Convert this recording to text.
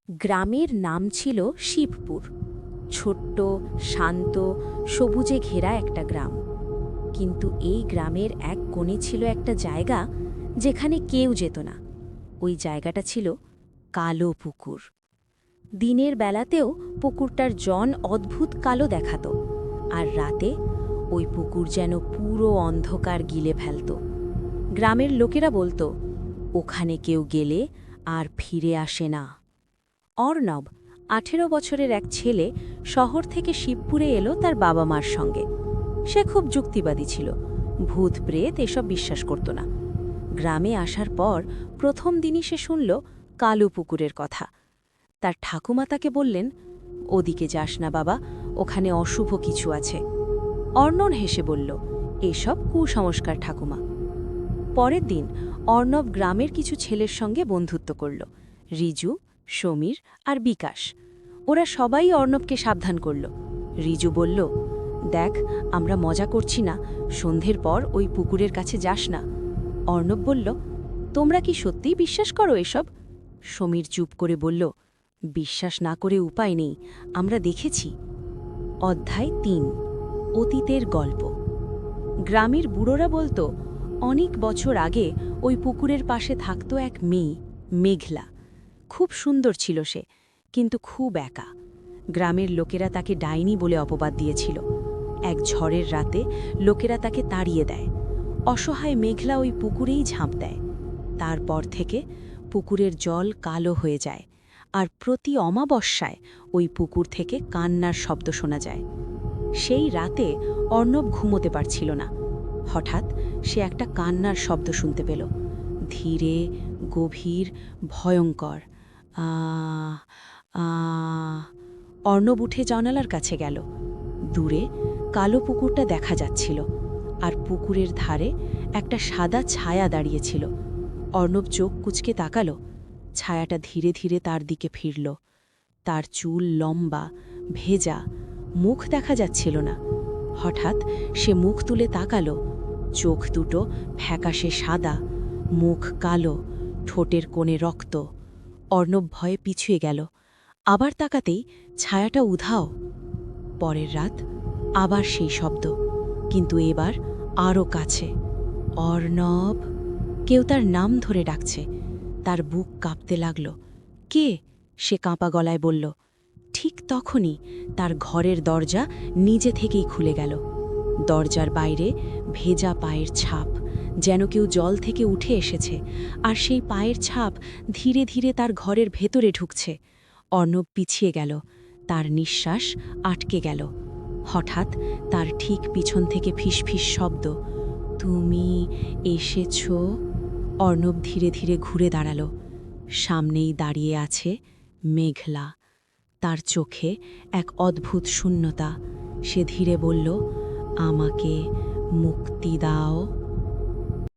গ্রামের নাম ছিল শিবপুর। ছোট্ট, শান্ত, সবুজে ঘেরা একটা গ্রাম। কিন্তু এই গ্রামের এক কোণে ছিল একটা জায়গা যেখানে কেউ যেত না। ওই জায়গাটা ছিল কালো পুকুর। দিনের বেলাতেও পুকুরটার জন অদ্ভুত কালো দেখাতো, আর রাতে ওই পুকুর যেন পুরো অন্ধকার গিলে ফেলত। গ্রামের লোকেরা বলতো, ওখানে কেউ গেলে আর ফিরে আসে না। অর্ণব, 18 বছরের এক ছেলে, শহর থেকে শিবপুরে এলো তার বাবা মার সঙ্গে। সে খুব যুক্তিবাদী ছিল, ভূত প্রেত এসব বিশ্বাস করত না। গ্রামে আসার পর প্রথম দিনই সে শুনল কালো পুকুরের কথা। তার ঠাকুমা তাকে বললেন, ওদিকে যাস না বাবা, ওখানে অশুভ কিছু আছে। অর্ণব হেসে বলল, এসব কুসংস্কার ঠাকুমা। পরের দিন অর্ণব গ্রামের কিছু ছেলের সঙ্গে বন্ধুত্ব করল, রিজু, সমীর আর বিকাশ। ওরা সবাই অর্ণবকে সাবধান করল। রিজু বলল, দেখ, আমরা মজা করছি না, সন্ধ্যের পর ওই পুকুরের কাছে যাস না। অর্ণব বলল, তোমরা কি সত্যিই বিশ্বাস করো এসব? সমীর চুপ করে বলল, বিশ্বাস না করে উপায় নেই, আমরা দেখেছি। অধ্যায় ৩, অতীতের গল্প। গ্রামের বুড়োরা বলতো, অনেক বছর আগে ওই পুকুরের পাশে থাকত এক মেয়ে, মেঘলা। খুব সুন্দর ছিল সে, কিন্তু খুব একা। গ্রামের লোকেরা তাকে ডাইনি বলে অপবাদ দিয়েছিল। এক ঝড়ের রাতে লোকেরা তাকে তাড়িয়ে দেয়। অসহায় মেঘলা ওই পুকুরেই ঝাঁপ দেয়। তারপর থেকে পুকুরের জল কালো হয়ে যায়, আর প্রতি অমাবস্যায় ওই পুকুর থেকে কান্নার শব্দ শোনা যায়। সেই রাতে অর্ণব ঘুমোতে পারছিল না। হঠাৎ সে একটা কান্নার শব্দ শুনতে পেল, ধীরে, গভীর, ভয়ঙ্কর। আ আ অর্ণব উঠে জানালার কাছে গেল। দূরে কালো পুকুরটা দেখা যাচ্ছিল, আর পুকুরের ধারে একটা সাদা ছায়া দাঁড়িয়েছিল। অর্ণব চোখ কুঁচকে তাকালো। ছায়াটা ধীরে ধীরে তার দিকে ফিরল। তার চুল লম্বা, ভেজা, মুখ দেখা যাচ্ছিল না। হঠাৎ সে মুখ তুলে তাকালো। চোখ দুটো ফ্যাকাশে সাদা, মুখ কালো, ঠোঁটের কোণে রক্ত। অর্ণব ভয়ে পিছুয়ে গেল। আবার তাকাতেই ছায়াটা উধাও। পরের রাত আবার সেই শব্দ, কিন্তু এবার আরও কাছে। অর্ণব! কেউ তার নাম ধরে ডাকছে। তার বুক কাঁপতে লাগল। কে? সে কাঁপা গলায় বলল। ঠিক তখনই তার ঘরের দরজা নিজে থেকেই খুলে গেল। দরজার বাইরে ভেজা পায়ের ছাপ, যেন কেউ জল থেকে উঠে এসেছে, আর সেই পায়ের ছাপ ধীরে ধীরে তার ঘরের ভেতরে ঢুকছে। অর্ণব পিছিয়ে গেল, তার নিঃশ্বাস আটকে গেল। হঠাৎ তার ঠিক পিছন থেকে ফিসফিস শব্দ, তুমি এসেছ। অর্ণব ধীরে ধীরে ঘুরে দাঁড়াল। সামনেই দাঁড়িয়ে আছে মেঘলা। তার চোখে এক অদ্ভুত শূন্যতা। সে ধীরে বলল, আমাকে মুক্তি দাও।